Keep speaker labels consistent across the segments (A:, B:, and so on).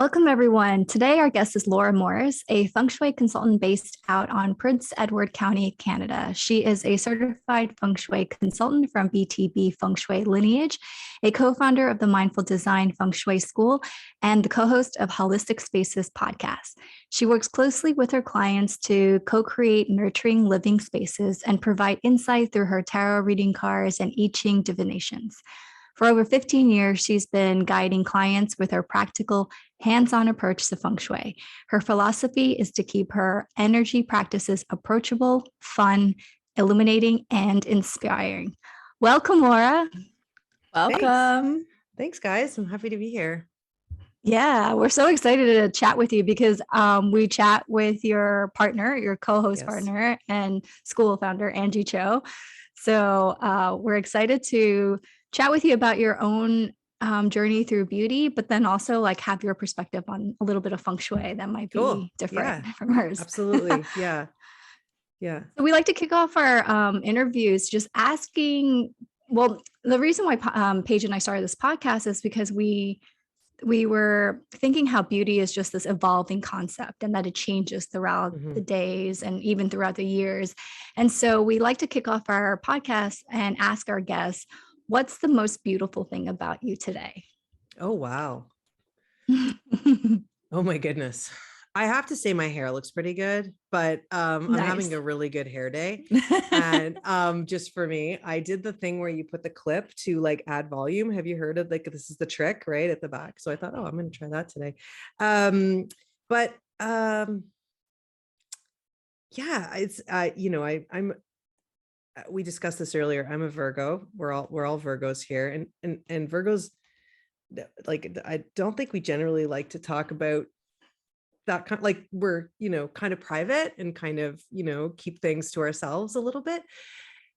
A: Welcome, everyone. Today, our guest is Laura Morris, a feng shui consultant based out on Prince Edward County, Canada. She is a certified feng shui consultant from BTB Feng Shui lineage, a co founder of the Mindful Design Feng Shui School, and the co host of Holistic Spaces podcast. She works closely with her clients to co create nurturing living spaces and provide insight through her tarot reading cards and I Ching divinations. For over 15 years, she's been guiding clients with her practical, hands-on approach to feng shui. Her philosophy is to keep her energy practices approachable, fun, illuminating, and inspiring. Welcome, Laura.
B: Welcome. Thanks, guys. I'm happy to be here.
A: Yeah, we're so excited to chat with you because we chat with your partner, your co-host partner and school founder, Angie Cho. So we're excited to chat with you about your own journey through beauty, but then also like have your perspective on a little bit of feng shui that might be different from hers.
B: Absolutely. Yeah.
A: So we like to kick off our interviews just asking, well, the reason why Paige and I started this podcast is because we were thinking how beauty is just this evolving concept and that it changes throughout the days and even throughout the years. And so we like to kick off our podcast and ask our guests, what's the most beautiful thing about you today?
B: Oh, wow. Oh my goodness. I have to say my hair looks pretty good, but I'm having a really good hair day. And just for me, I did the thing where you put the clip to like add volume. Have you heard of like, this is the trick right at the back. So I thought, oh, I'm going to try that today. Yeah, it's, we discussed this earlier. I'm a Virgo. We're all Virgos here. And Virgos, like, I don't think we generally like to talk about that kind of, like, we're, kind of private and kind of, keep things to ourselves a little bit.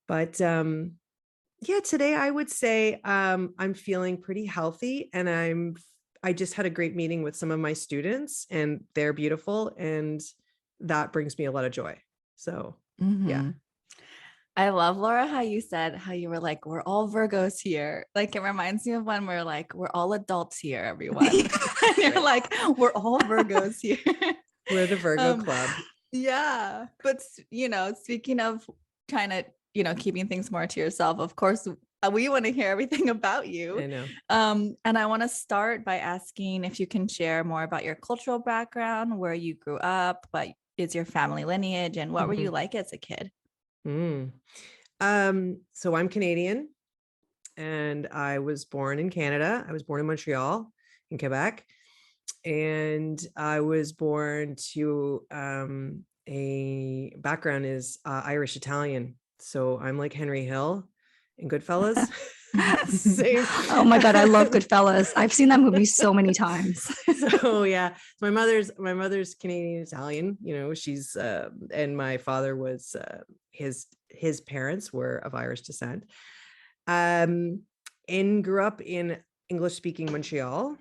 B: But yeah, today I would say I'm feeling pretty healthy, and I just had a great meeting with some of my students and they're beautiful, and that brings me a lot of joy. So yeah.
C: I love, Laura, how you were like, we're all Virgos here. Like, it reminds me of when we're like, we're all adults here, everyone. And you're like, we're all Virgos here.
B: We're the Virgo club.
C: Yeah. But, speaking of kind of, keeping things more to yourself, of course, we want to hear everything about you.
B: I know.
C: And I want to start by asking if you can share more about your cultural background, where you grew up, what is your family lineage, and what were you like as a kid?
B: So I'm Canadian, and I was born in Canada. I was born in Montreal, in Quebec, and I was born to a background is Irish Italian. So I'm like Henry Hill in Goodfellas.
A: Same. Oh my God, I love Goodfellas. I've seen that movie so many times.
B: So yeah, my mother's Canadian Italian. She's and my father was his parents were of Irish descent, and grew up in English speaking Montreal,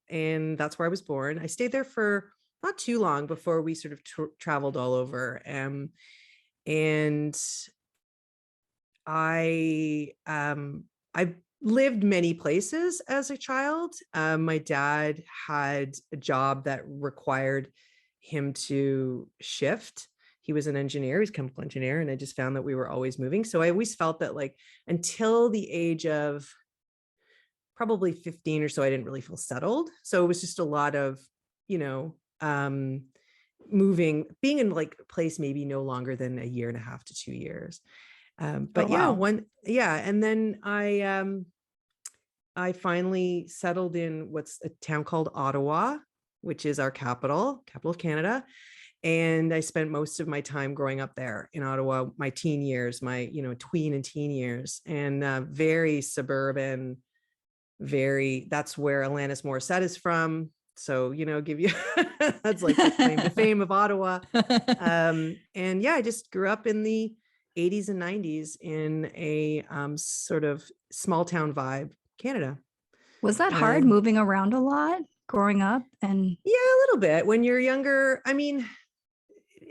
B: and that's where I was born. I stayed there for not too long before we sort of traveled all over, and I've lived many places as a child. My dad had a job that required him to shift. He was an engineer, he was a chemical engineer, and I just found that we were always moving. So I always felt that, like, until the age of probably 15 or so, I didn't really feel settled. So it was just a lot of, moving, being in like a place maybe no longer than a year and a half to 2 years. And then I finally settled in what's a town called Ottawa, which is our capital of Canada. And I spent most of my time growing up there in Ottawa, my teen years, my, tween and teen years, and very suburban, that's where Alanis Morissette is from. So, give you, that's like the claim to fame of Ottawa. And yeah, I just grew up in the 80s and 90s in a sort of small town vibe, Canada.
A: Was that hard moving around a lot growing up? And
B: yeah, a little bit. When you're younger, I mean,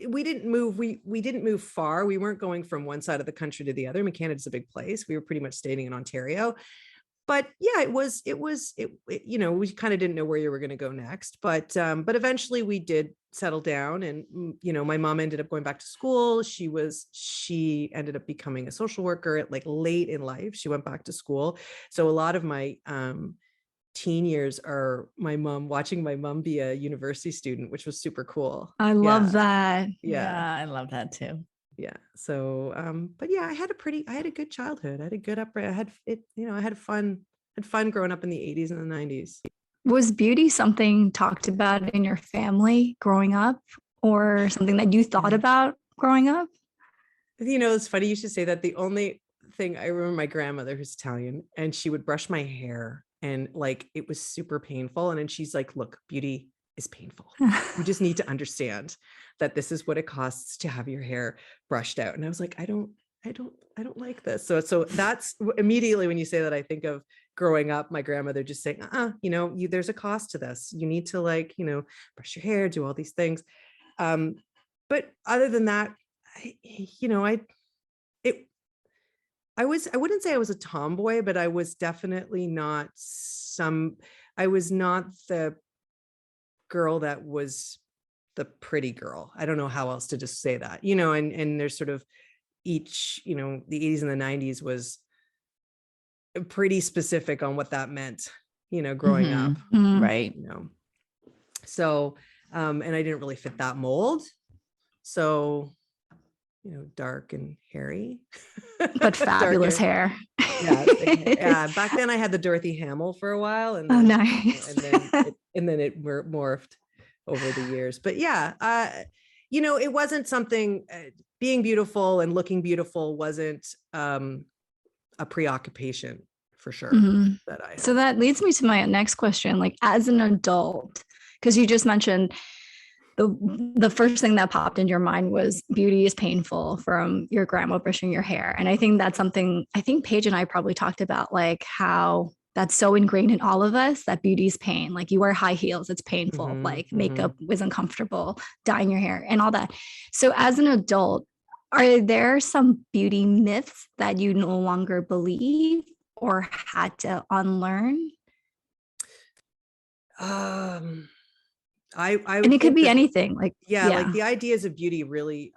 B: we didn't move. We didn't move far. We weren't going from one side of the country to the other. I mean, Canada's a big place. We were pretty much staying in Ontario. but yeah, you know, we kind of didn't know where you were going to go next, but eventually we did settle down, and you know, my mom ended up going back to school. She ended up becoming a social worker at like late in life. She went back to school. So a lot of my teen years are my mom, watching my mom be a university student, which was super cool.
A: I love that.
C: Yeah, I love that too.
B: Yeah. So, but yeah, I had a good childhood. I had a good upbringing. I had fun growing up in the 80s and the 90s.
A: Was beauty something talked about in your family growing up, or something that you thought about growing up?
B: You know, it's funny you should say that. The only thing I remember, my grandmother, who's Italian, and she would brush my hair, and like it was super painful. And then she's like, look, beauty is painful. You just need to understand that this is what it costs to have your hair brushed out. And I was like, I don't like this. So that's immediately when you say that, I think of growing up, my grandmother just saying, you know, there's a cost to this. You need to, like, you know, brush your hair, do all these things. But other than that, I wouldn't say I was a tomboy, but I was definitely not I was not the girl that was the pretty girl. I don't know how else to just say that, you know, and there's sort of each, you know, the 80s and the 90s was pretty specific on what that meant, you know, growing up.
C: Right.
B: You know, so, and I didn't really fit that mold. So, you know, dark and hairy,
A: but fabulous hair.
B: Yeah. Back then I had the Dorothy Hamill for a while, and then,
A: nice.
B: and then it morphed over the years. But yeah, you know, it wasn't something, being beautiful and looking beautiful wasn't a preoccupation for sure that I had.
A: So that leads me to my next question. Like, as an adult, because you just mentioned the first thing that popped in your mind was beauty is painful from your grandma brushing your hair. And I think that's something, I think Paige and I probably talked about, like how that's so ingrained in all of us, that beauty is pain. Like, you wear high heels, it's painful. Like makeup is uncomfortable, dyeing your hair and all that. So as an adult, are there some beauty myths that you no longer believe or had to unlearn? And it could be anything, like,
B: like the ideas of beauty really,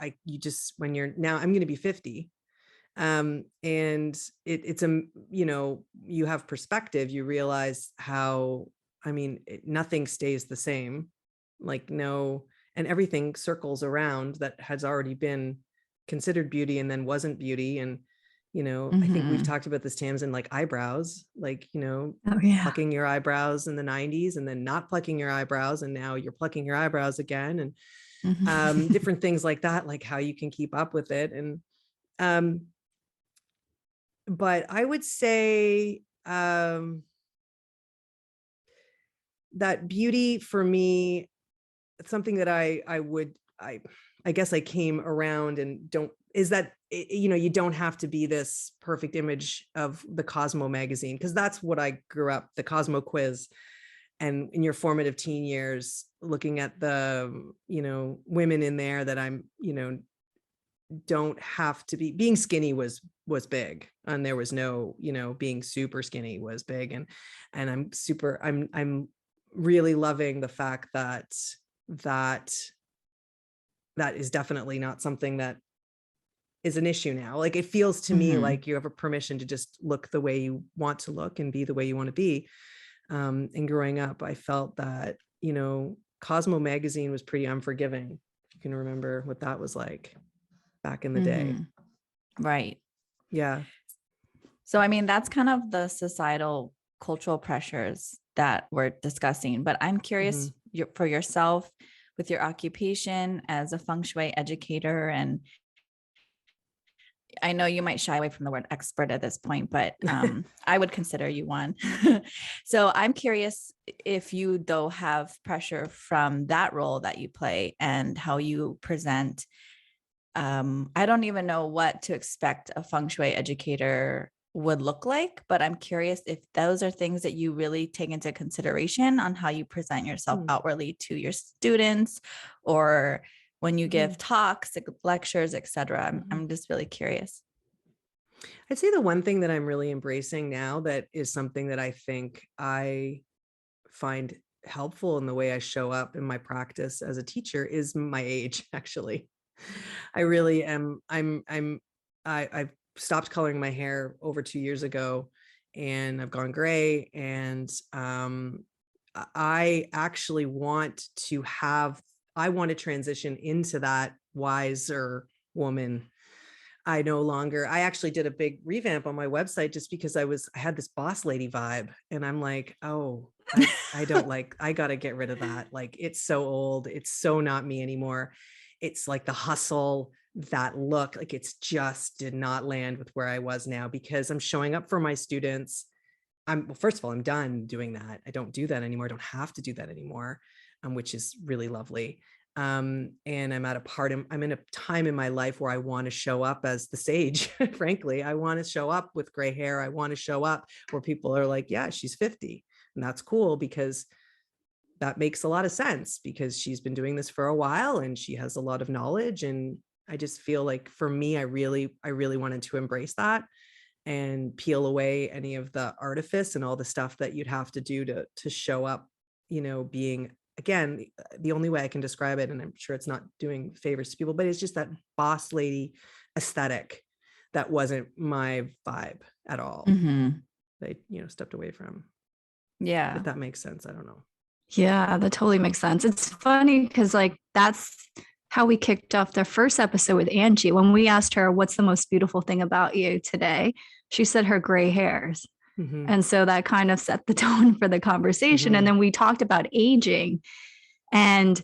B: when you're now, I'm going to be 50, and it's a, you know, you have perspective, you realize how, I mean, nothing stays the same, like and everything circles around that has already been considered beauty and then wasn't beauty. And you know, I think we've talked about this, Tamsin, like eyebrows, like, you know, plucking your eyebrows in the 90s and then not plucking your eyebrows, and now you're plucking your eyebrows again, and different things like that, like how you can keep up with it. And but I would say that beauty for me, it's something that I guess I came around and is that, you know, you don't have to be this perfect image of the Cosmo magazine, because that's what I grew up, the Cosmo quiz. And in your formative teen years, looking at the, you know, women in there that I'm, you know, don't have to be, being skinny was big, and there was no, you know, being super skinny was big. And I'm really loving the fact that is definitely not something that is an issue now. Like, it feels to me like you have a permission to just look the way you want to look and be the way you want to be. And growing up, I felt that, you know, Cosmo magazine was pretty unforgiving. If you can remember what that was like back in the day.
C: Right.
B: Yeah.
C: So, I mean, that's kind of the societal cultural pressures that we're discussing, but I'm curious for yourself, with your occupation as a Feng Shui educator, and I know you might shy away from the word expert at this point, but I would consider you one. So I'm curious if you, though, have pressure from that role that you play and how you present. I don't even know what to expect a Feng Shui educator would look like, but I'm curious if those are things that you really take into consideration on how you present yourself outwardly to your students, or when you give talks, lectures, etc. I'm just really curious.
B: I'd say the one thing that I'm really embracing now that is something that I think I find helpful in the way I show up in my practice as a teacher is my age, actually. I really am. I've stopped coloring my hair over 2 years ago, and I've gone gray. And I actually want to have, I want to transition into that wiser woman. I no longer, I actually did a big revamp on my website just because I had this boss lady vibe. And I'm like, oh, I don't like, I got to get rid of that. Like, it's so old. It's so not me anymore. It's like the hustle, that look, like it's just did not land with where I was now, because I'm showing up for my students. Well, first of all, I'm done doing that. I don't do that anymore. I don't have to do that anymore, which is really lovely. And I'm I'm in a time in my life where I want to show up as the sage. Frankly, I want to show up with gray hair. I want to show up where people are like, yeah, she's 50. And that's cool, because that makes a lot of sense, because she's been doing this for a while and she has a lot of knowledge. And I just feel like for me, I really wanted to embrace that and peel away any of the artifice and all the stuff that you'd have to do to show up, being, again, the only way I can describe it, and I'm sure it's not doing favors to people, but it's just that boss lady aesthetic that wasn't my vibe at all. They, stepped away from.
C: Yeah.
B: If that makes sense. I don't know.
A: Yeah, that totally makes sense. It's funny because like that's how we kicked off the first episode with Angie. When we asked her, what's the most beautiful thing about you today? She said her gray hairs. And so that kind of set the tone for the conversation. And then we talked about aging. And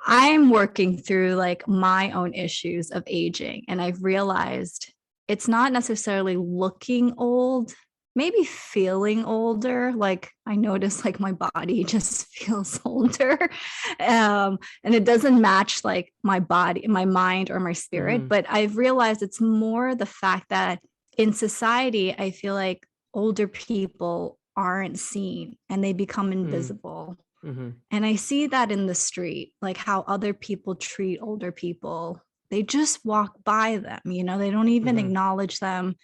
A: I'm working through like my own issues of aging. And I've realized it's not necessarily looking old, maybe feeling older. Like I notice like my body just feels older. And it doesn't match like my body, my mind, or my spirit. But I've realized it's more the fact that in society, I feel like older people aren't seen and they become invisible. And I see that in the street, like how other people treat older people. They just walk by them, they don't even acknowledge them.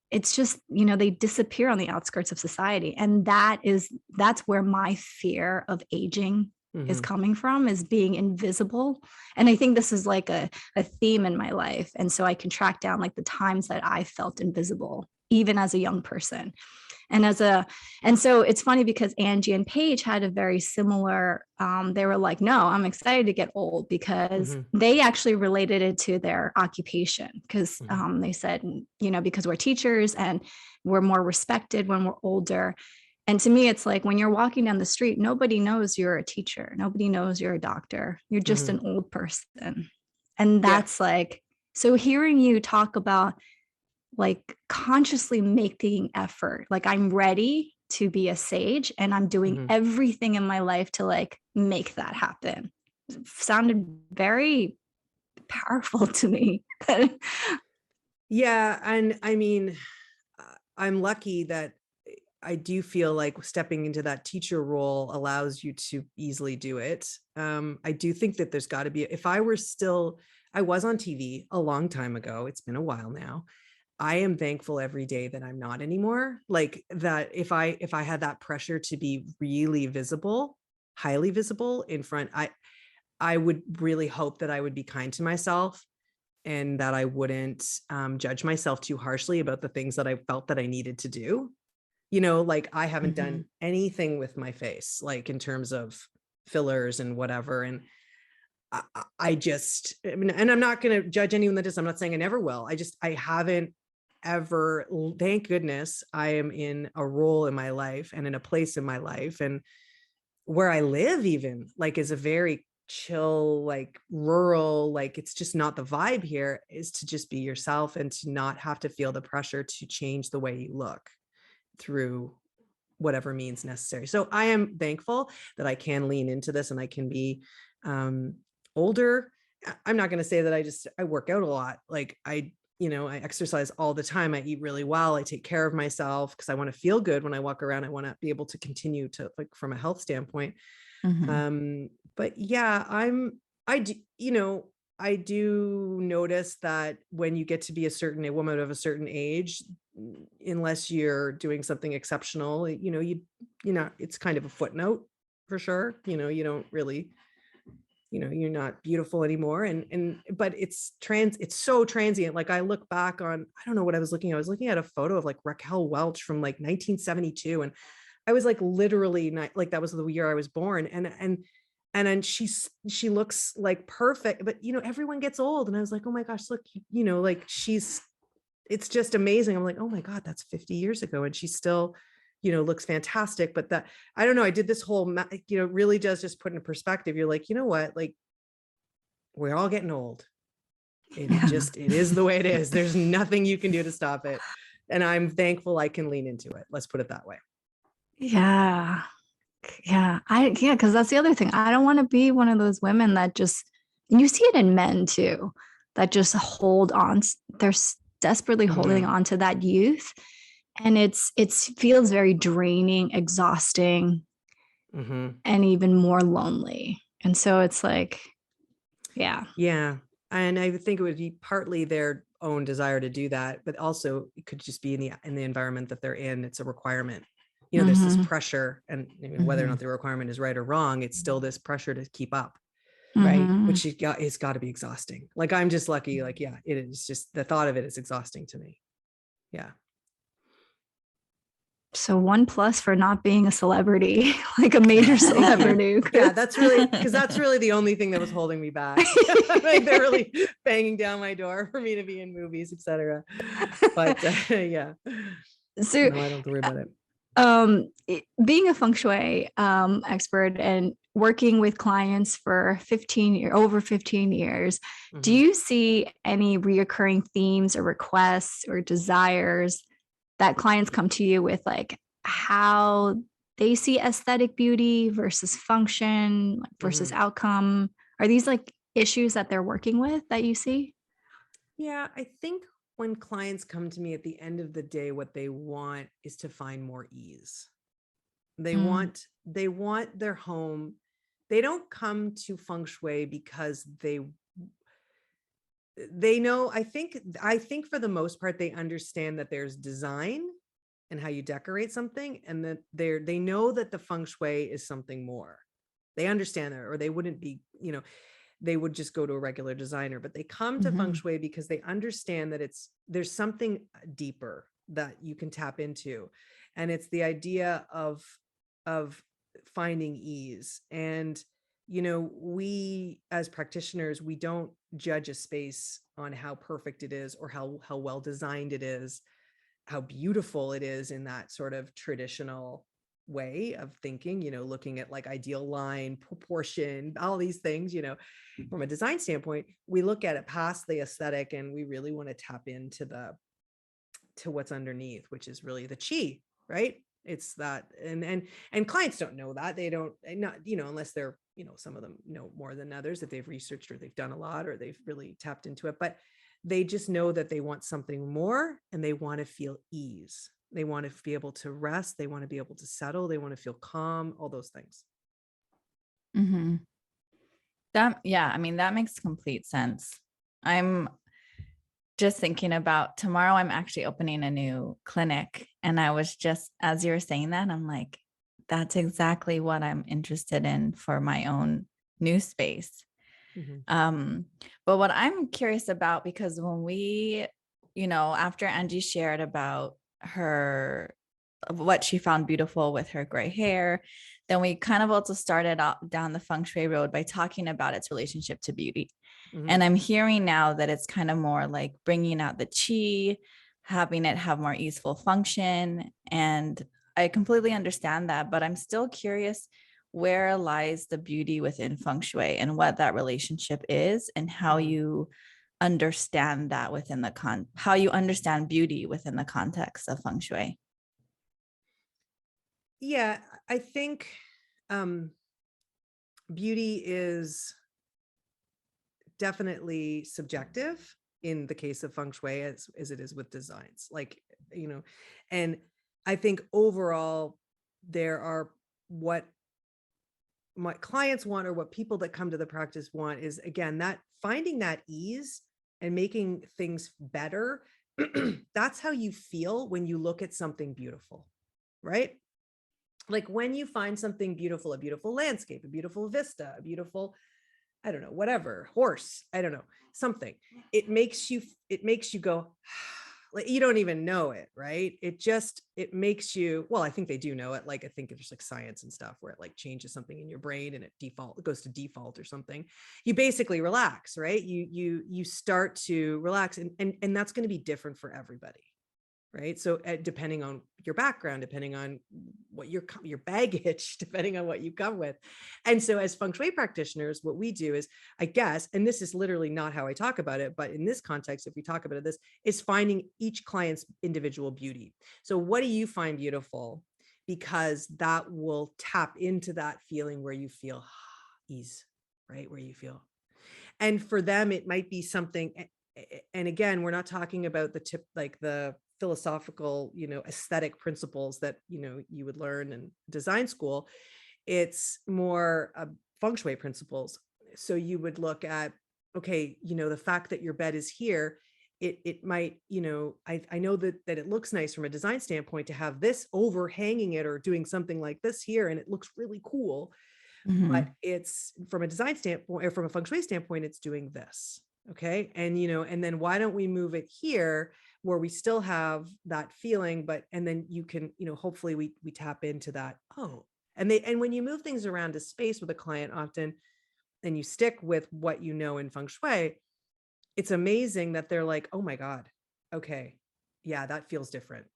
A: It's just, they disappear on the outskirts of society. And that's where my fear of aging is coming from, is being invisible. And I think this is like a theme in my life. And so I can track down like the times that I felt invisible, even as a young person. And so it's funny because Angie and Paige had a very similar, they were like, no, I'm excited to get old, because they actually related it to their occupation. Because they said, because we're teachers and we're more respected when we're older. And to me, it's like when you're walking down the street, nobody knows you're a teacher. Nobody knows you're a doctor. You're just an old person. And that's like, so hearing you talk about like consciously making effort, like I'm ready to be a sage and I'm doing everything in my life to like make that happen, sounded very powerful to me.
B: Yeah. And I mean, I'm lucky that I do feel like stepping into that teacher role allows you to easily do it. I do think that there's got to be, if I was on TV a long time ago, it's been a while now. I am thankful every day that I'm not anymore. Like that, if I had that pressure to be really visible, highly visible in front, I would really hope that I would be kind to myself and that I wouldn't judge myself too harshly about the things that I felt that I needed to do. Like I haven't done anything with my face, like in terms of fillers and whatever. And I mean, and I'm not going to judge anyone that does. I'm not saying I never will. I haven't ever, thank goodness I am in a role in my life and in a place in my life, and where I live even like is a very chill, like rural, like it's just not the vibe here, is to just be yourself and to not have to feel the pressure to change the way you look through whatever means necessary. So I am thankful that I can lean into this and I can be older. I'm not going to say that I work out a lot. Like I exercise all the time. I eat really well. I take care of myself because I want to feel good when I walk around. I want to be able to continue to, like, from a health standpoint. But yeah, I do, I do notice that when you get to be a woman of a certain age, unless you're doing something exceptional, it's kind of a footnote for sure. You don't really, you're not beautiful anymore. But it's so transient. Like I look back on, I don't know what I was looking at. I was looking at a photo of like Raquel Welch from like 1972. And I was like, literally not, like that was the year I was born. And then she looks like perfect, but everyone gets old. And I was like, oh my gosh, look, like it's just amazing. I'm like, oh my God, that's 50 years ago. And she still, looks fantastic. But that, I don't know, I did this whole, really does just put in perspective. You're like, you know what, like we're all getting old. It is the way it is. There's nothing you can do to stop it. And I'm thankful I can lean into it. Let's put it that way.
A: Yeah. Yeah. Because that's the other thing. I don't want to be one of those women that just, and you see it in men too, that just hold on. They're desperately holding on to that youth. And it feels very draining, exhausting, and even more lonely. And so it's like, yeah.
B: Yeah. And I think it would be partly their own desire to do that, but also it could just be in the environment that they're in. It's a requirement. There's this pressure, and whether or not the requirement is right or wrong, it's still this pressure to keep up. Right. Which it's got to be exhausting. Like, I'm just lucky. Like, yeah, it is just, the thought of it is exhausting to me. Yeah.
A: So 1+ for not being a celebrity, like a major celebrity.
B: Yeah, that's really, because that's really the only thing that was holding me back. Like, they're really banging down my door for me to be in movies, etc. But yeah.
A: So
B: no, I don't have to worry about it.
A: Being a feng shui expert and working with clients for over 15 years, do you see any reoccurring themes or requests or desires that clients come to you with, like how they see aesthetic beauty versus function versus outcome? Are these like issues that they're working with that you see?
B: Yeah, I think when clients come to me at the end of the day, what they want is to find more ease. They want their home. They don't come to feng shui because they know, I think for the most part, they understand that there's design and how you decorate something, and that they know that the feng shui is something more. They understand that, or they wouldn't be, they would just go to a regular designer. But they come to feng shui because they understand that there's something deeper that you can tap into. And it's the idea of finding ease. And, we as practitioners, we don't judge a space on how perfect it is or how well designed it is, how beautiful it is in that sort of traditional way of thinking, looking at like ideal line, proportion, all these things, from a design standpoint. We look at it past the aesthetic, and we really want to tap into to what's underneath, which is really the chi, right? It's that, and clients don't know that. They don't, not, unless they're, some of them know more than others, if they've researched or they've done a lot or they've really tapped into it. But they just know that they want something more, and they want to feel ease. They want to be able to rest. They want to be able to settle. They want to feel calm, all those things.
C: That makes complete sense. I'm just thinking about tomorrow. I'm actually opening a new clinic, and I was just, as you were saying that, I'm like, that's exactly what I'm interested in for my own new space. But what I'm curious about, because when we, after Angie shared about what she found beautiful with her gray hair, then we kind of also started down the feng shui road by talking about its relationship to beauty. And I'm hearing now that it's kind of more like bringing out the chi, having it have more easeful function. And I completely understand that, but I'm still curious, where lies the beauty within feng shui and what that relationship is, and how you understand that within how you understand beauty within the context of feng shui.
B: Yeah, I think beauty is definitely subjective in the case of feng shui, as it is with designs, like, and I think overall there are, what my clients want, or what people that come to the practice want, is, again, that finding that ease and making things better, that's how you feel when you look at something beautiful, right? Like when you find something beautiful, a beautiful landscape, a beautiful vista, a beautiful, I don't know, whatever, horse, I don't know, something, it makes you go, like, you don't even know it, right? It makes you, well, I think they do know it. Like, I think it's like science and stuff where it like changes something in your brain and it goes to default or something. You basically relax, right? You start to relax, and that's going to be different for everybody. Right. So depending on your background, depending on what your baggage, depending on what you come with. And so as Feng Shui practitioners, what we do is, I guess, and this is literally not how I talk about it, but in this context, if we talk about this, is finding each client's individual beauty. So what do you find beautiful? Because that will tap into that feeling where you feel ease, right? Where you feel. And for them, it might be something. And again, we're not talking about the philosophical, aesthetic principles that, you would learn in design school. It's more Feng Shui principles. So you would look at, okay, the fact that your bed is here, it might, I know that it looks nice from a design standpoint to have this overhanging it or doing something like this here, and it looks really cool. But it's from a design standpoint, or from a Feng Shui standpoint, it's doing this. Okay. And, and then why don't we move it here where we still have that feeling, and then you can, hopefully we tap into that. Oh, and when you move things around a space with a client often, and you stick with what you know in Feng Shui, it's amazing that they're like, oh my God, okay. Yeah, that feels different.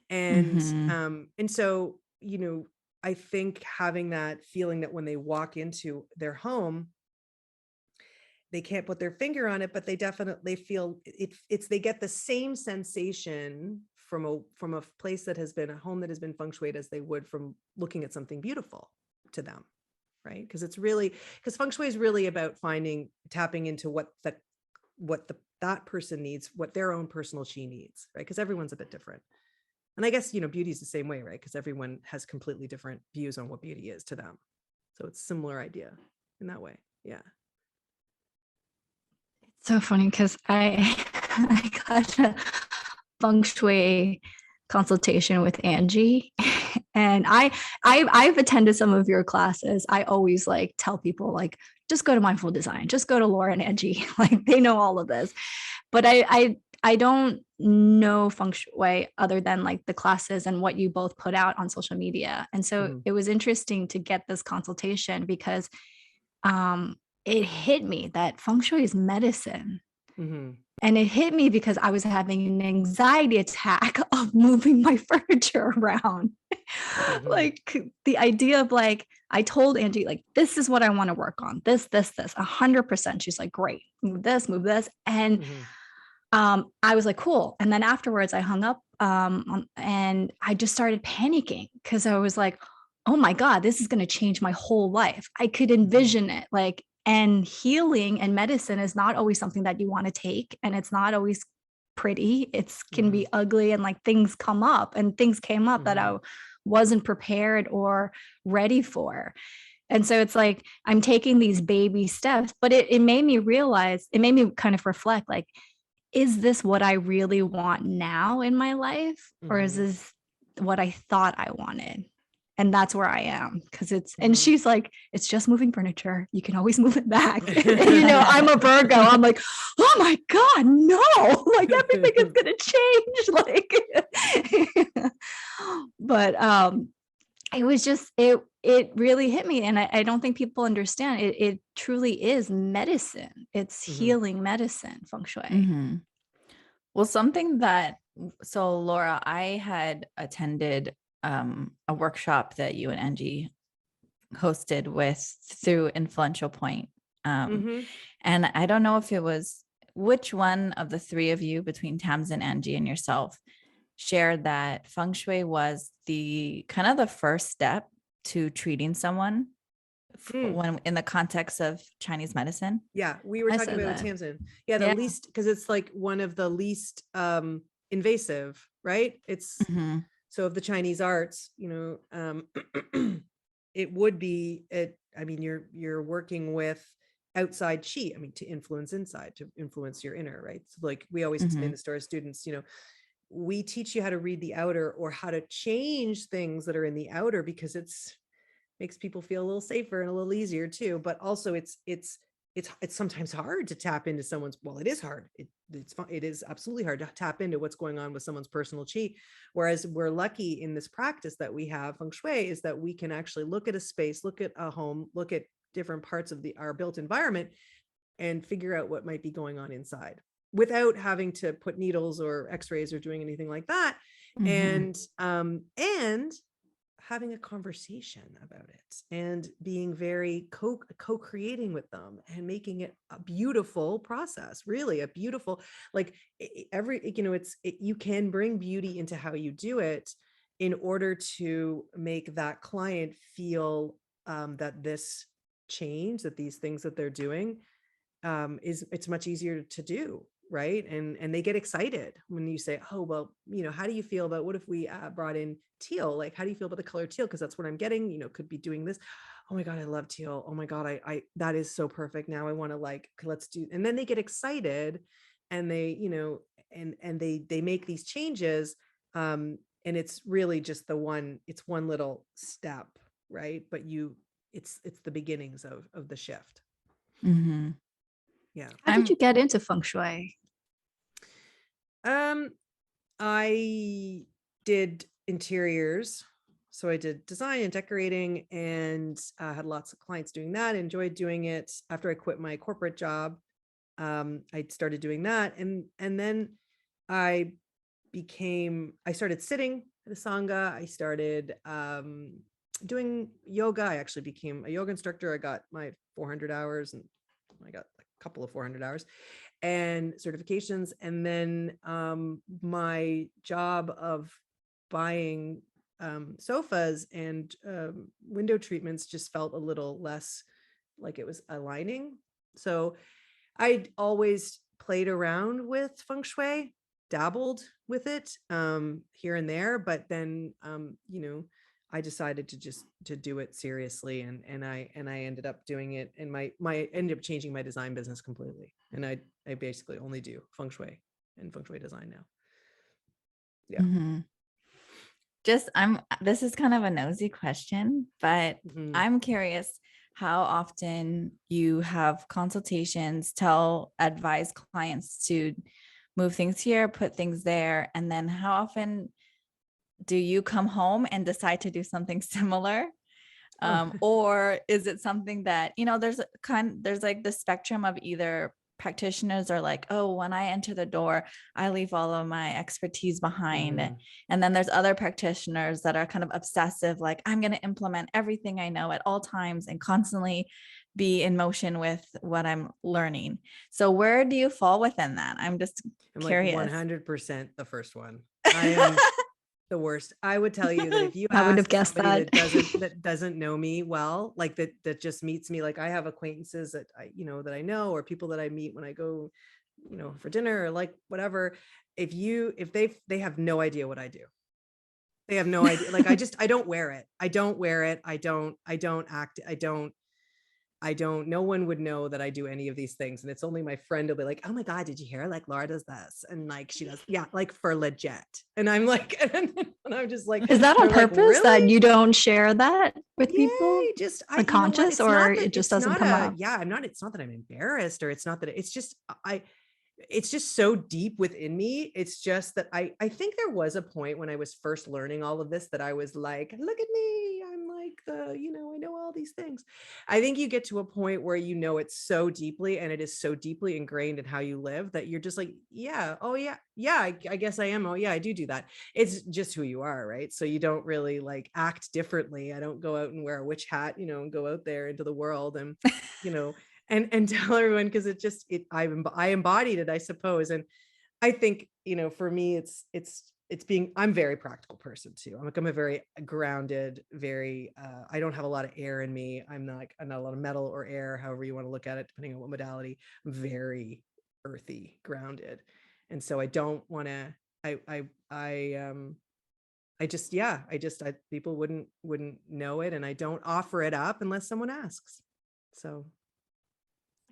B: And, and so, I think having that feeling that when they walk into their home, they can't put their finger on it, but they definitely feel they get the same sensation from a place that has been a home that has been feng shuied as they would from looking at something beautiful to them. Right. Because feng shui is really about tapping into what that person needs, what their own personal chi needs. Right. Because everyone's a bit different. And I guess, beauty is the same way, right? Because everyone has completely different views on what beauty is to them. So it's a similar idea in that way. Yeah.
A: It's so funny because I got a feng shui consultation with Angie, and I've attended some of your classes. I always like tell people like, just go to Mindful Design, just go to Laura and Angie, like they know all of this. But I don't know feng shui other than like the classes and what you both put out on social media. And so it was interesting to get this consultation because it hit me that feng shui is medicine. And it hit me because I was having an anxiety attack of moving my furniture around. Like the idea of like, I told Angie, like, this is what I want to work on. This, 100%. She's like, great, move this. And I was like, cool. And then afterwards I hung up and I just started panicking because I was like, oh my God, this is going to change my whole life. I could envision it like, and healing and medicine is not always something that you want to take. And it's not always pretty. It can be ugly and like things come up, and things came up that I wasn't prepared or ready for. And so it's like, I'm taking these baby steps, but it made me realize, it made me kind of reflect, like, is this what I really want now in my life? Or is this what I thought I wanted? And that's where I am. And she's like, it's just moving furniture. You can always move it back. I'm a Virgo. I'm like, oh my God, no, like everything is going to change. Like, but it was just, it really hit me. And I don't think people understand it. It truly is medicine. It's healing medicine, feng shui.
C: Well, so Laura, I had attended a workshop that you and Angie hosted through Influential Point. And I don't know if it was which one of the three of you between Tamsin, Angie, and yourself shared that feng shui was the kind of the first step to treating someone when in the context of Chinese medicine.
B: Yeah, we were talking about Tamsin. Yeah, the least, because it's like one of the least invasive, right? It's so of the Chinese arts, it would be it. I mean, you're working with outside chi. I mean, to influence inside, to influence your inner, right? So like we always
C: Mhm.
B: explain this to our students, we teach you how to read the outer, or how to change things that are in the outer, because it's makes people feel a little safer and a little easier too. But also it's sometimes hard to tap into someone's, well, it is hard. It is absolutely hard to tap into what's going on with someone's personal chi. Whereas we're lucky in this practice that we have, Feng Shui, is that we can actually look at a space, look at a home, look at different parts of our built environment, and figure out what might be going on inside without having to put needles or x-rays or doing anything like that.
C: Mhm.
B: And having a conversation about it, and being very co-creating with them, and making it a beautiful process, really a beautiful, like you can bring beauty into how you do it, in order to make that client feel that this change, that these things that they're doing, it's much easier to do, right? And they get excited when you say, oh, well, how do you feel about, what if we brought in teal? Like, how do you feel about the color teal? Because that's what I'm getting, could be doing this. Oh my God, I love teal. Oh my God, I that is so perfect. Now I want to, like, let's do, and then they get excited, and they, and they make these changes. And it's really just it's one little step, right? But it's the beginnings of the shift.
C: Mhm.
B: Yeah.
A: How did you get into feng shui?
B: I did interiors. So I did design and decorating, and had lots of clients doing that. Enjoyed doing it. After I quit my corporate job, I started doing that. And then I started sitting at a sangha. I started doing yoga. I actually became a yoga instructor. I got my 400 hours, and I got a couple of 400 hours and certifications. And then my job of buying sofas and window treatments just felt a little less like it was aligning. So I'd always played around with feng shui, dabbled with it here and there, but then I decided to do it seriously, and I ended up doing it, and my ended up changing my design business completely, and I basically only do feng shui and feng shui design now. Yeah.
C: Mhm. This is kind of a nosy question, but
B: Mhm.
C: I'm curious how often you have consultations, advise clients to move things here, put things there, and then how often do you come home and decide to do something similar?
B: Oh.
C: Or is it something that, there's like the spectrum of either practitioners are like, oh, when I enter the door, I leave all of my expertise behind.
B: Mhm.
C: And then there's other practitioners that are kind of obsessive, like, I'm going to implement everything I know at all times and constantly be in motion with what I'm learning. So where do you fall within that? I'm just
B: I'm like
C: curious.
B: 100% the first one. I am the worst. I would tell you that if you
A: I would have
B: ask
A: guessed
B: somebody
A: that.
B: that doesn't know me well, like that just meets me, like I have acquaintances that that I know, or people that I meet when I go, for dinner, or like whatever. If they have no idea what I do. They have no idea. Like I don't wear it. I don't wear it. I don't act. No one would know that I do any of these things. And it's only my friend will be like, oh my God, did you hear? Like Laura does this. And like, she does, yeah, like for legit. And I'm like, and I'm just like,
A: Is that on
B: they're like,
A: purpose that
B: really?
A: you don't share that with people?
B: Yay. Just, you know what?
A: Unconscious,
B: It's not
A: or
B: that
A: it just doesn't come up?
B: it's not that I'm embarrassed, or it's not that it's just, it's just so deep within me. It's just that I think there was a point when I was first learning all of this that I was like, look at me. I'm like I know all these things. I think you get to a point where it's so deeply, and it is so deeply ingrained in how you live, that you're just like, yeah, oh yeah, yeah, I guess I am. Oh yeah, I do that. It's just who you are, right? So you don't really like act differently. I don't go out and wear a witch hat, and go out there into the world and, and tell everyone, because I embodied it, I suppose. And I think, for me, I'm a very practical person too. I'm a very grounded, very, I don't have a lot of air in me. I'm not a lot of metal or air, however you want to look at it, depending on what modality. I'm very earthy, grounded. And so I don't want to, people wouldn't know it. And I don't offer it up unless someone asks. So.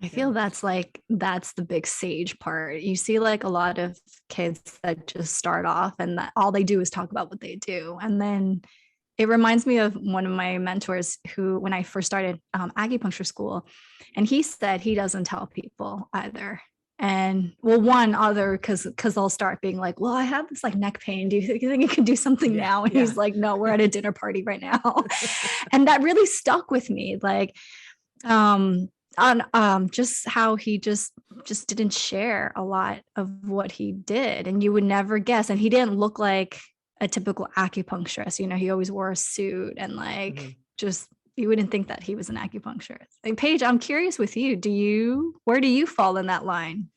A: I feel that's the big sage part. You see like a lot of kids that just start off and that all they do is talk about what they do. And then it reminds me of one of my mentors who, when I first started acupuncture school, and he said he doesn't tell people either. And well, one other, because I'll start being like, well, I have this like neck pain. Do you think you can do something now? And he's like, no, we're at a dinner party right now. And that really stuck with me. Like, on just how he just didn't share a lot of what he did, and you would never guess. And he didn't look like a typical acupuncturist. He always wore a suit and like just you wouldn't think that he was an acupuncturist. Like, Paige, I'm curious with you. Where do you fall in that line?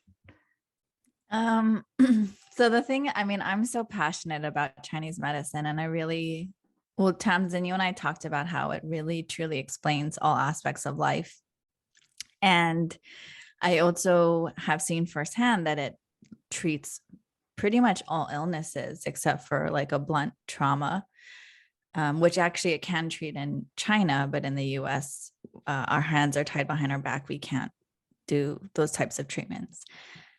C: So the thing, I mean, I'm so passionate about Chinese medicine, and Tamsin, you and I talked about how it really truly explains all aspects of life. And I also have seen firsthand that it treats pretty much all illnesses except for like a blunt trauma, which actually it can treat in China, but in the US, our hands are tied behind our back. We can't do those types of treatments.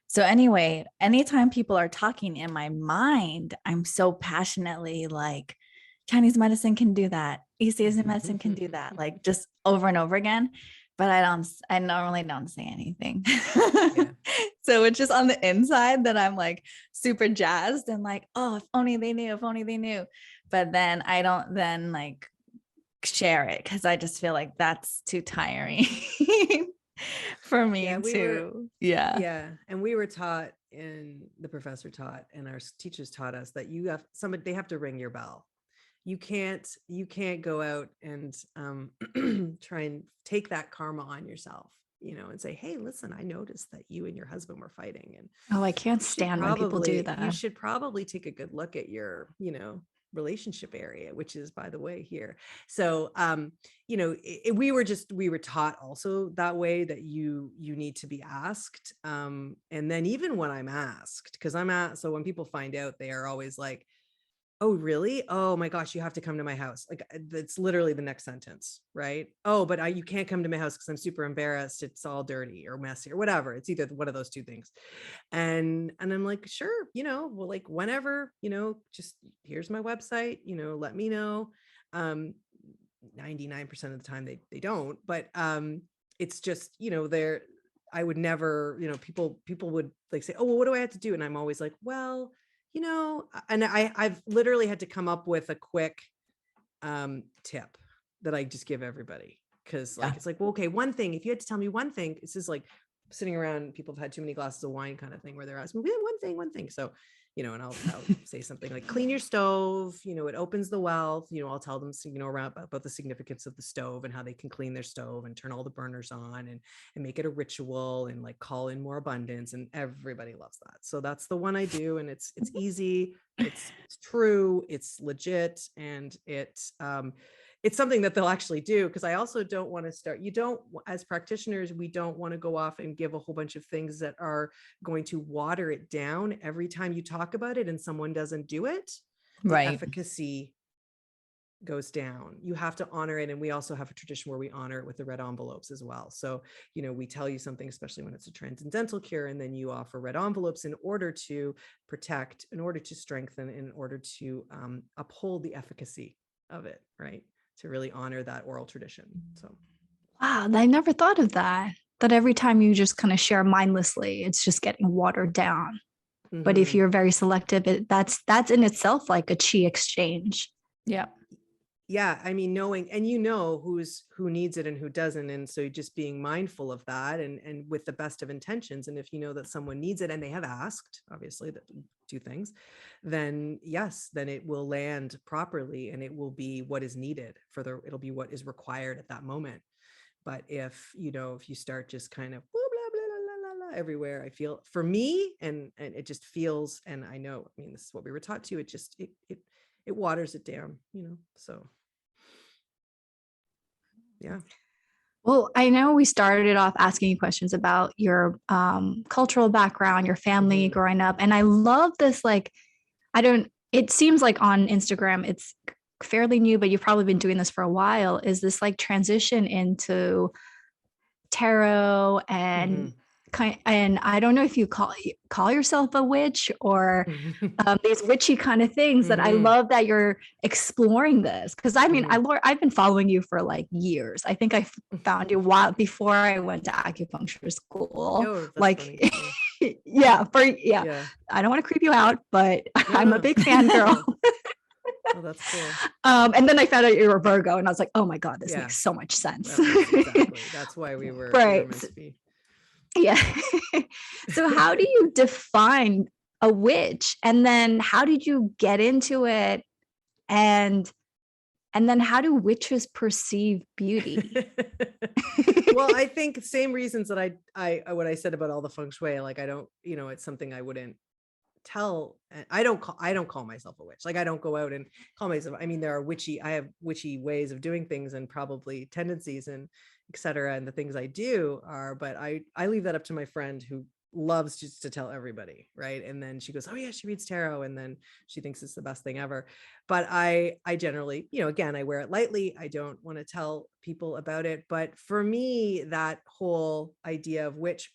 C: So anyway, anytime people are talking in my mind, I'm so passionately like, Chinese medicine can do that. East Asian medicine can do that, like just over and over again. But I normally don't say anything. Yeah. So it's just on the inside that I'm like super jazzed and like, oh, if only they knew. But then I don't then like share it because I just feel like that's too tiring for me
B: Yeah. And we were taught, and the professor taught, and our teachers taught us that they have to ring your bell. You can't go out and try and take that karma on yourself, and say, hey, listen, I noticed that you and your husband were fighting. And
A: I can't stand when people do that.
B: You should probably take a good look at your, relationship area, which is, by the way, here. So, we were taught also that way, that you need to be asked. And then even when I'm asked, because so when people find out, they are always like, oh, really? Oh my gosh, you have to come to my house. Like, that's literally the next sentence, right? Oh, but you can't come to my house because I'm super embarrassed. It's all dirty or messy or whatever. It's either one of those two things. And I'm like, sure, well, like whenever, just here's my website, let me know. 99% of the time they don't, but it's just, I would never, people would like say, oh, well, what do I have to do? And I'm always like, well, and I've literally had to come up with a quick tip that I just give everybody. Cause like, it's like, well, okay, one thing, if you had to tell me one thing, this is like sitting around, people have had too many glasses of wine kind of thing, where they're asking me one thing. So, and I'll say something like, clean your stove, it opens the wealth, I'll tell them, around about the significance of the stove and how they can clean their stove and turn all the burners on and make it a ritual and like call in more abundance. And everybody loves that. So that's the one I do. And it's easy. It's true. It's legit. And it's something that they'll actually do, because I also don't want to start, as practitioners, we don't want to go off and give a whole bunch of things that are going to water it down every time you talk about it and someone doesn't do it. Right. Efficacy goes down. You have to honor it. And we also have a tradition where we honor it with the red envelopes as well. So, we tell you something, especially when it's a transcendental cure, and then you offer red envelopes in order to protect, in order to strengthen, in order to uphold the efficacy of it, right? To really honor that oral tradition. So,
A: wow, I never thought of that. That every time you just kind of share mindlessly, it's just getting watered down. Mm-hmm. But if you're very selective, that's in itself like a chi exchange.
C: Yeah.
B: Yeah. I mean, knowing, and who needs it and who doesn't. And so just being mindful of that and with the best of intentions. And if you know that someone needs it and they have asked, obviously, that two things, then yes, then it will land properly and it will be what is needed it'll be what is required at that moment. But if you start just kind of blah, blah, blah, blah, blah, everywhere, I feel, for me, and it just feels, and I know, I mean, this is what we were taught to, it just, it waters it down, so. Yeah.
A: Well, I know we started off asking you questions about your cultural background, your family growing up. And I love this, like, it seems like on Instagram, it's fairly new, but you've probably been doing this for a while, is this like transition into tarot and and I don't know if you call yourself a witch or these witchy kind of things that I love that you're exploring this. Because I mean, I've been following you for like years. I think I found you a while before I went to acupuncture school.
B: Oh, that's
A: like,
B: funny.
A: yeah, I don't want to creep you out, but I'm a big fan girl.
B: Oh, that's cool.
A: And then I found out you were Virgo, and I was like, oh my God, this makes so much sense.
B: Exactly. That's why we were meant to be.
A: Yeah. So how do you define a witch? And then how did you get into it? And then how do witches perceive beauty?
B: Well, I think same reasons that I what I said about all the feng shui, like I don't, it's something I wouldn't tell. I don't call myself a witch. Like I don't go out and call myself. I mean, I have witchy ways of doing things and probably tendencies and etc. And the things I do are, but I leave that up to my friend who loves just to tell everybody, right? And then she goes, oh yeah, she reads tarot, and then she thinks it's the best thing ever. But I generally, again, I wear it lightly. I don't want to tell people about it. But for me, that whole idea of witch,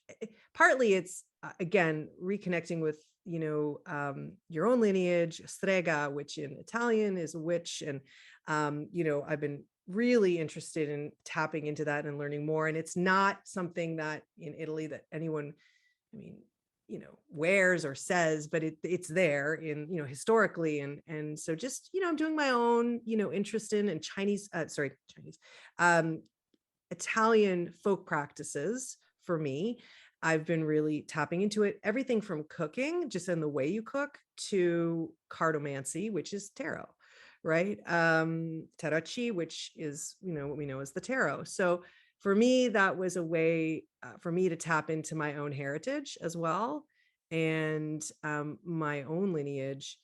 B: partly it's again reconnecting with your own lineage, strega, which in Italian is a witch, and I've been really interested in tapping into that and learning more. And it's not something that in Italy that anyone, wears or says, but it's there in, historically. And so just, I'm doing my own, interest in Italian folk practices. For me, I've been really tapping into it. Everything from cooking, just in the way you cook, to cartomancy, which is tarot, right? Tarot, which is, what we know as the tarot. So for me, that was a way for me to tap into my own heritage as well, and my own lineage.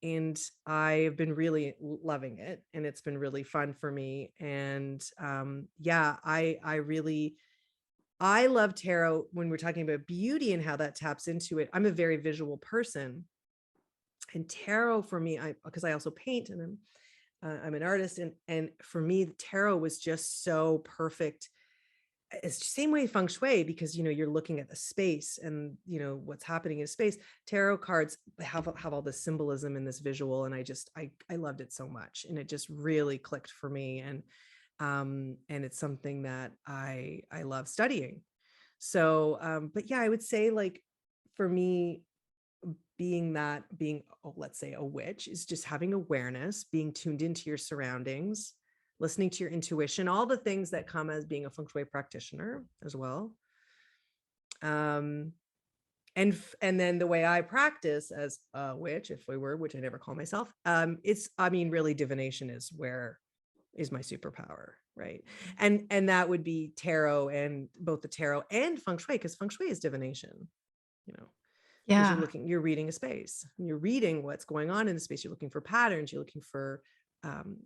B: And I've been really loving it, and it's been really fun for me. And I love tarot when we're talking about beauty and how that taps into it. I'm a very visual person, and tarot for me, because I also paint, and I'm an artist, and for me, the tarot was just so perfect. It's the same way feng shui, because you're looking at the space and what's happening in space. Tarot cards have all this symbolism in this visual, and I loved it so much, and it just really clicked for me. And it's something that I love studying. So but yeah, I would say, like, for me, let's say a witch is just having awareness, being tuned into your surroundings, listening to your intuition, all the things that come as being a feng shui practitioner as well. And then the way I practice as a witch, which I never call myself, really divination is my superpower, right? And that would be tarot, and both the tarot and feng shui, because feng shui is divination,
A: Yeah.
B: You're reading a space, you're reading what's going on in the space. You're looking for patterns, you're looking for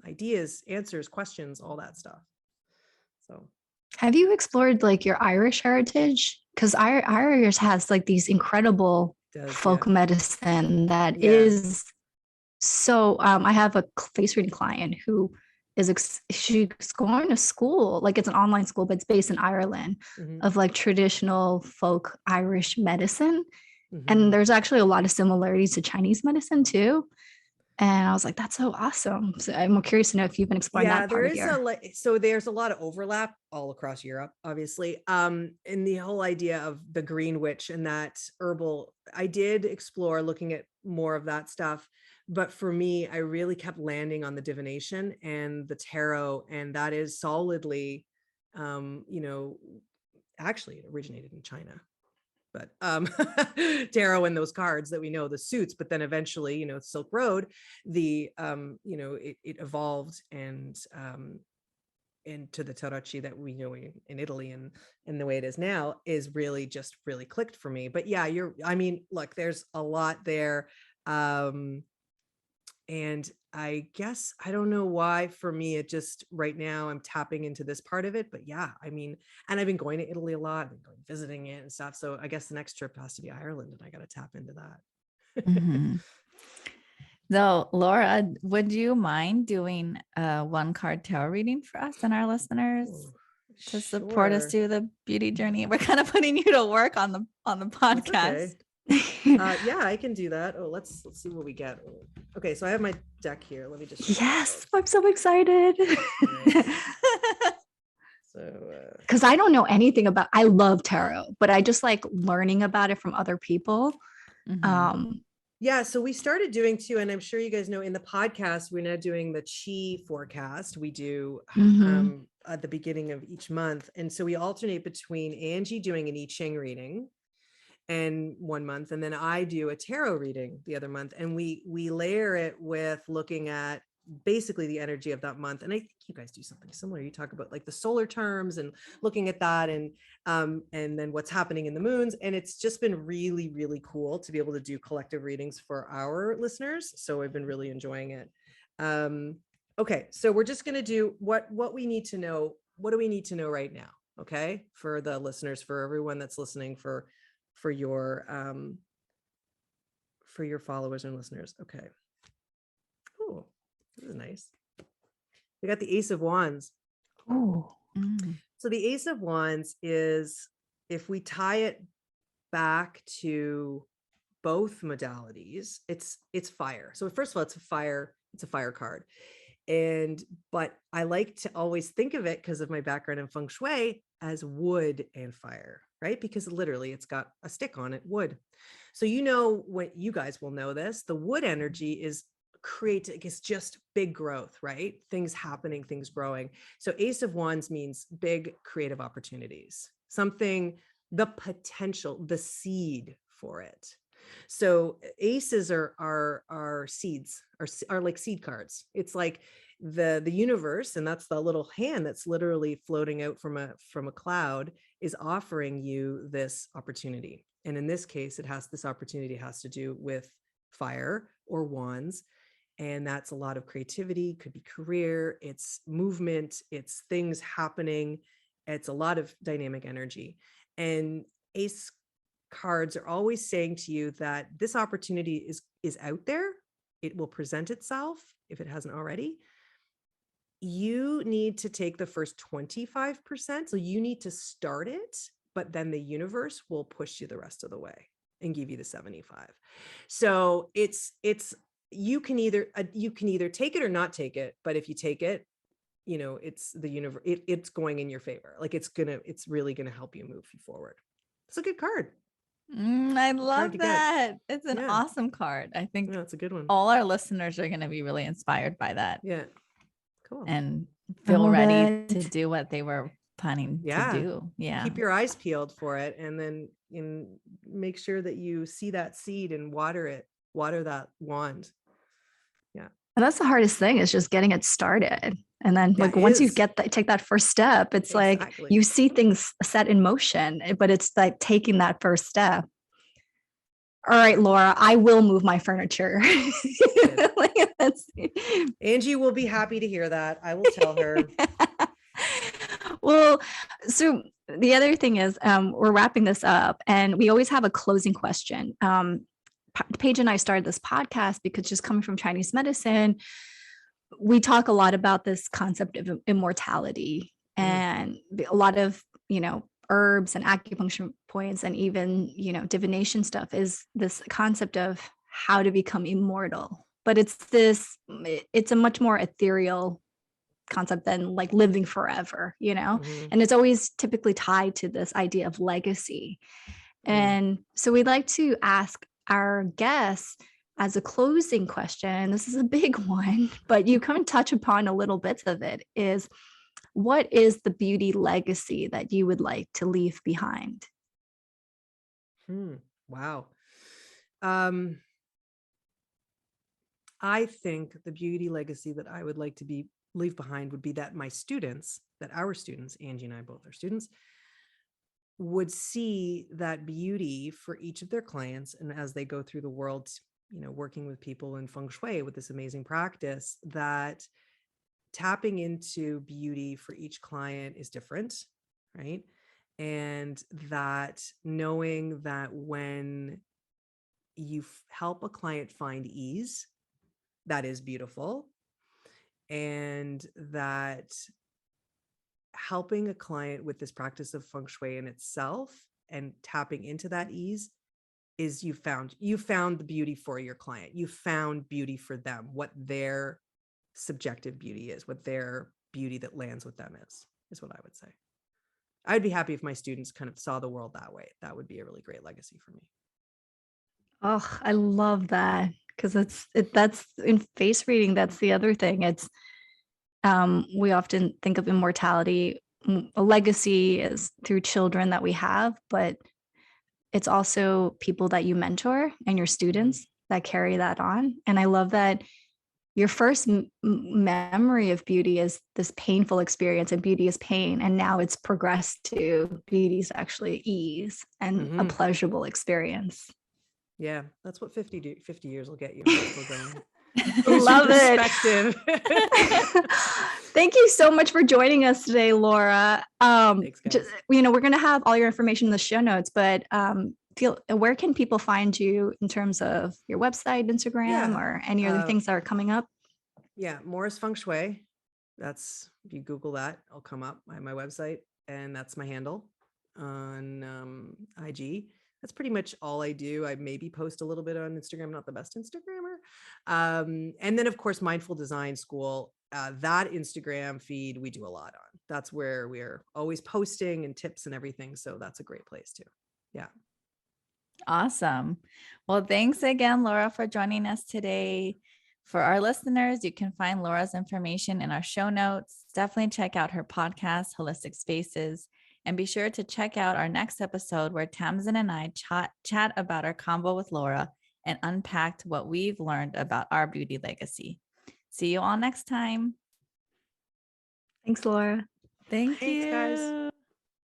B: ideas, answers, questions, all that stuff. So
A: have you explored like your Irish heritage? Because Irish has like these incredible folk medicine that is so I have a face reading client who she's going to school, like it's an online school, but it's based in Ireland, of like traditional folk Irish medicine. And there's actually a lot of similarities to Chinese medicine too. And I was like, that's so awesome. So I'm curious to know if you've been exploring that part of your...
B: So there's a lot of overlap all across Europe, obviously. In the whole idea of the green witch and that herbal, I did explore looking at more of that stuff. But for me, I really kept landing on the divination and the tarot. And that is solidly, actually it originated in China. But tarot and those cards that we know, the suits, but then eventually, Silk Road, it evolved and into the tarocchi that we know in Italy, and the way it is now is really clicked for me. But yeah, look, there's a lot there. And I guess, I don't know why, for me, it just right now I'm tapping into this part of it. But yeah, and I've been going to Italy a lot, I've been visiting it and stuff. So I guess the next trip has to be Ireland, and I got to tap into that.
C: So Laura, would you mind doing a 1-card tarot reading for us and our listeners? to support us through the beauty journey. We're kind of putting you to work on the podcast.
B: Yeah, I can do that. Oh, let's see what we get. Okay, so I have my deck here. Let me just
A: Yes, I'm so excited.
B: So
A: because I don't know anything about, I love tarot, but I just like learning about it from other people.
B: Yeah, so we started doing too, and I'm sure you guys know in the podcast, we're now doing the Chi forecast. We do at the beginning of each month. And so we alternate between Angie doing an I Ching reading and 1 month, and then I do a tarot reading the other month. And we layer it with looking at basically the energy of that month. And I think you guys do something similar. You talk about like the solar terms and looking at that, and then what's happening in the moons. And it's just been really, really cool to be able to do collective readings for our listeners. So I've been really enjoying it. Okay, so we're just going to do what we need to know. What do we need to know right now? Okay, for the listeners, for everyone that's listening, for your followers and listeners. Okay. Oh, this is nice. We got the Ace of Wands.
A: Oh.
B: So the Ace of Wands is, if we tie it back to both modalities, it's fire. So first of all, it's a fire card. But I like to always think of it, because of my background in Feng Shui, as wood and fire, right? Because literally it's got a stick on it, wood. So what you guys will know this, the wood energy is it's just big growth, right? Things happening, things growing. So Ace of Wands means big creative opportunities, something, the potential, the seed for it. So aces are seeds, are like seed cards. It's like the universe, and that's the little hand that's literally floating out from a cloud, is offering you this opportunity. And in this case, this opportunity has to do with fire or wands. And that's a lot of creativity, could be career, it's movement, it's things happening. It's a lot of dynamic energy. And ace cards are always saying to you that this opportunity is out there. It will present itself if it hasn't already. You need to take the first 25%. So you need to start it, but then the universe will push you the rest of the way and give you the 75. So you can either take it or not take it. But if you take it, it's the universe, it's going in your favor. Like it's really going to help you move you forward. It's a good card.
C: I love that. It's an awesome card. I think
B: it's a good one.
C: All our listeners are going to be really inspired by that.
B: Yeah. Cool.
C: And feel ready to do what they were planning to do. Yeah.
B: Keep your eyes peeled for it, and then make sure that you see that seed and water that wand. Yeah.
A: And that's the hardest thing, is just getting it started. And then once you take that first step, it's like you see things set in motion, but it's like taking that first step. All right, Laura, I will move my furniture.
B: Angie will be happy to hear that. I will tell her.
A: Well, so the other thing is, we're wrapping this up, and we always have a closing question. Paige and I started this podcast because, just coming from Chinese medicine, we talk a lot about this concept of immortality, and a lot of, herbs and acupuncture points, and even, divination stuff, is this concept of how to become immortal. But it's a much more ethereal concept than like living forever, and it's always typically tied to this idea of legacy. And so we'd like to ask our guests, as a closing question, and this is a big one, but you come and touch upon a little bits of it, is, what is the beauty legacy that you would like to leave behind?
B: Wow. I think the beauty legacy that I would like to leave behind would be that our students, Angie and I both are students, would see that beauty for each of their clients. And as they go through the world, working with people in Feng Shui with this amazing practice, that tapping into beauty for each client is different, right? And that knowing that when you help a client find ease, that is beautiful. And that helping a client with this practice of feng shui in itself and tapping into that ease is you found the beauty for your client. You found beauty for them, what their subjective beauty is, what their beauty that lands with them is what I would say. I'd be happy if my students kind of saw the world that way. That would be a really great legacy for me.
A: Oh, I love that, because that's in face reading. That's the other thing. It's we often think of immortality, a legacy is through children that we have, but it's also people that you mentor and your students that carry that on. And I love that your first memory of beauty is this painful experience, and beauty is pain. And now it's progressed to beauty is actually ease and a pleasurable experience.
B: Yeah, that's what 50 years will get you. Still going.
A: Love it. Thank you so much for joining us today, Laura.
B: Thanks, guys.
A: We're going to have all your information in the show notes, but where can people find you in terms of your website, Instagram, or any other things that are coming up?
B: Yeah, Morris Feng Shui. That's, if you Google that, I'll come up. I have my website, and that's my handle on IG. That's pretty much all I do. I maybe post a little bit on Instagram, not the best Instagrammer. And then, of course, Mindful Design School. That Instagram feed we do a lot on. That's where we're always posting and tips and everything. So that's a great place too. Yeah.
C: Awesome. Well, thanks again, Laura, for joining us today. For our listeners, you can find Laura's information in our show notes. Definitely check out her podcast, Holistic Spaces. And be sure to check out our next episode where Tamsin and I chat about our combo with Laura and unpacked what we've learned about our beauty legacy. See you all next time.
A: Thanks, Laura.
C: Thanks,
B: guys.